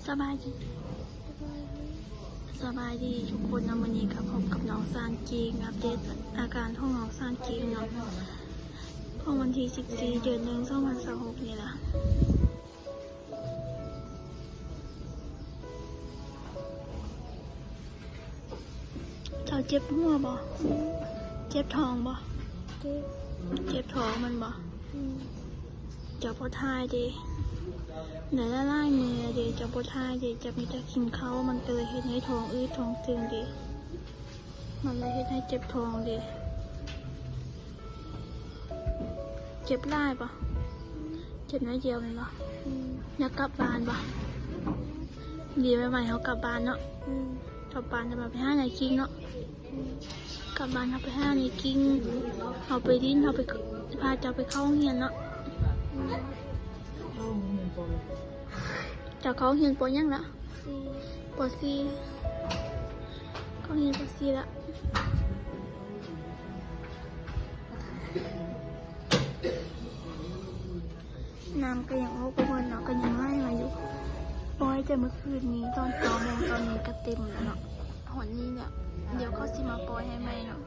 สบายดีสบายดีทุกคนนะวันนี้กับพบกับน้องซานจีงอัปเดตอาการของน้องซานจีงเนาะของวันที่14 เดือน 1 2026นี่แหละเจ้าเจ็บหัวบ่เจ็บท้องบ่เจ็บท้องมันบ่เจ้าพอทายดิเดี๋ยวละลายมือเดี๋ยวจะปวดท้ายเดี๋ยวจะมีแต่กินเขามันก็เลยเฮ็ดให้ท้องอืดท้องตึงดิมันเลยเฮ็ดให้เจ็บท้องดิเจ็บได้ปะเจ็บน้อยเดียวเลยปะอยากกลับบ้านปะดีไปเขากลับบ้านเนาะกลับบ้านจะมาไปห้าไหนกิ้งเนาะกลับบ้านเขาไปห้าไหนกิ้งเขาไปดิ้นเขาไปพาเจ้าไปเข้าห้องเรียนเนาะจากเขาเรียนป.ยังละป.4เขาเรียนป.4ละน้ำก็ยังโอ้ประเมินเนาะก็ยังไล่มาอยู่ปอยแต่เมื่อคืนนี้ตอน2 โมงตอนนี้ก็เต็มแล้วเนาะหอนนี้เนี่ยเดี๋ยวเขาสิมาปอยให้ไหมเนาะ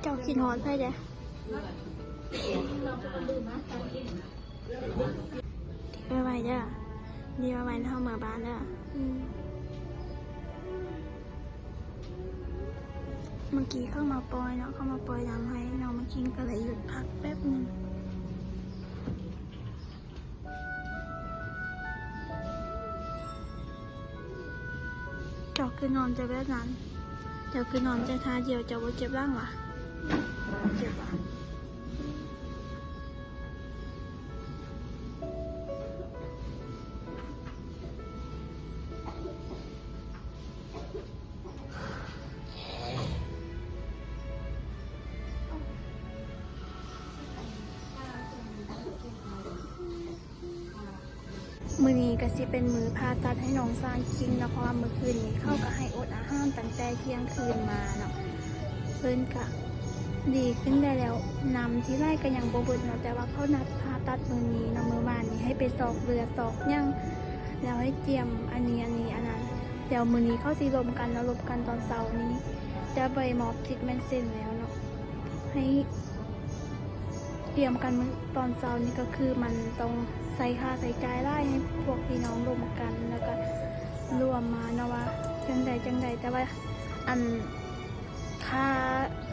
เจ้ากินหอนไปเด้ดีไว้เด้อดีไว้เข้ามาบ้านเด้อเมื่อกี้เข้ามาปอยเนาะเข้ามาปอยน้ำให้น้องมากินก็เลยหยุดพักแป๊บนึงเจ้าคือนอนจะแบบนั้นเจ้าคือนอนจะท่าเดียวเจ้าบ่เจ็บร่างวะเจ็บวะมือนี้ก็สิเป็นมือผ่าตัดให้น้องซานคิงนะเพราะว่าเมื่อคืนนี้เข้าก็ให้อดอาหารตั้งแต่เที่ยงคืนมาเนาะเพิ่นก็ดีขึ้นได้แล้วนำที่ไร่ก็ยังบ่เบิดเนาะแต่ว่าเขานัดผ่าตัดมือนี้เนาะมื้อวานนี้ให้ไปสอกเรือสอกย่างแล้วให้เตรียมอันนี้อันนั้นเดี๋ยวมื้อนี้เขาสิรวมกันแล้วรบกันตอนเช้านี้แต่ใบหมอบจิตแม่นเส้นแล้วเนาะให้เตรียมกันตอนเช้านี้ก็คือมันต้องใส่ค่าใส่จ่ายไล่ให้พวกพี่น้องรวมกันแล้วก็รวมมาเนาะว่าจังใดแต่ว่าอันค่า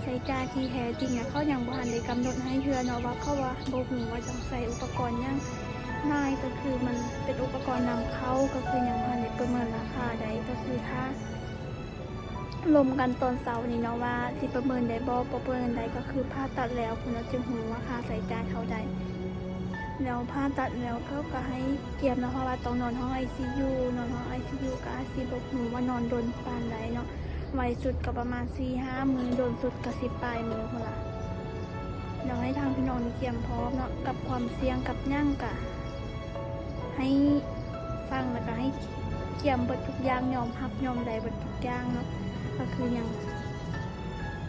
ใช้จ่ายที่แท้จริงอ่ะเขายังบ่ทันได้กำหนดให้เทื่อเนาะว่าเขาว่าบ่ฮู้ว่าต้องใส่อุปกรณ์ยังง่ายก็คือมันเป็นอุปกรณ์นำเข้าก็คือยังบ่ทันได้ประเมินราคาใดก็คือถ้ารวมกันตอนเช้านี้เนาะว่าสิประเมินได้บ่ประเมินได้ก็คือผ่าตัดแล้วคุณจะฮู้ว่าค่าใช้จ่ายเท่าใดแล้วผ่าตัดแล้วก็ให้เตรียมนะเพราะว่าต้องนอนห้อง ICU นอนห้อง ICU ก็อาจสิบ่ฮู้ว่านอนโดนปานใดเนาะไวสุดก็ประมาณ 4-5 มื้อโดนสุดก็10 ปลายมื้อพุ่นล่ะเดี๋ยวให้ทางพี่น้องเตรียมพร้อมเนาะกับความเสี่ยงกับหยังก็ให้ฟังแล้วก็ให้เตรียมเบิดทุกอย่างยอมรับยอมได้เบิดทุกอย่างเนาะก็คือหยัง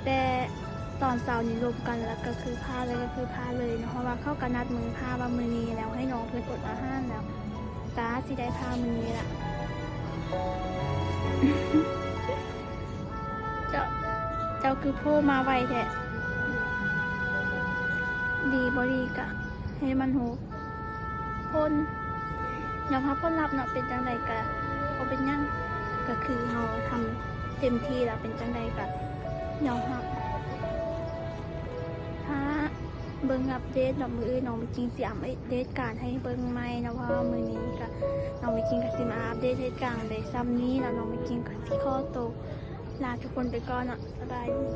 แต่ตอนเช้านี้รวมกันแล้วก็คือพาเลยก็คือพาเลยเนาะเพราะว่าเข้ากันนัดมือพาว่ามือนี้แล้วให้น้องเพิ่นอดอาหารแล้วตาสิได้พามือนี้ละเจ้าคือโพมาไวแท้ดีบ่ดีกะให้มันหูพ้นยอมรับผลลัพธ์เนาะเป็นจังไดกะบ่เป็นหยังก็คือเฮาทำเต็มที่แล้วเป็นจังไดกะยอมรับเบิ่งอัปเดตดอกมือน้องไปกินสิอัปเดตการให้เบิ่งใหม่นะว่ามื้อนี้ก็น้องไปกินก็สิมาอัปเดตเหตุการณ์ได้ซ้ำนี้แล้วน้องไปกินก็สิขอตัวลาทุกคนไปก่อนเนาะสบายดี